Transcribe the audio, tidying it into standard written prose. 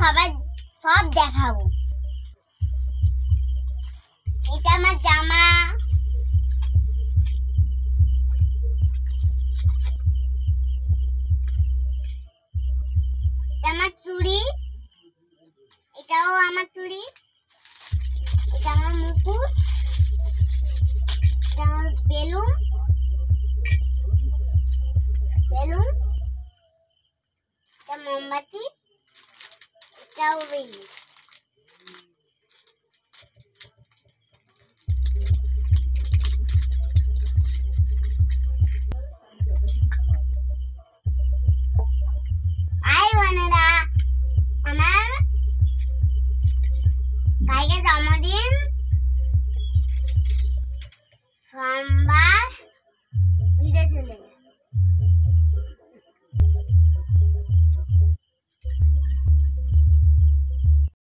সবাই সব দেখাবো। এটা আমার জামা, আমার চুড়ি, এটাও আমার চুড়ি, এটা আমার মুকুট, এটা আমার বেলুন, এটা মোমবাতি, এটাও বেলুন। আমার কালকে জন্মদিন, সোমবার।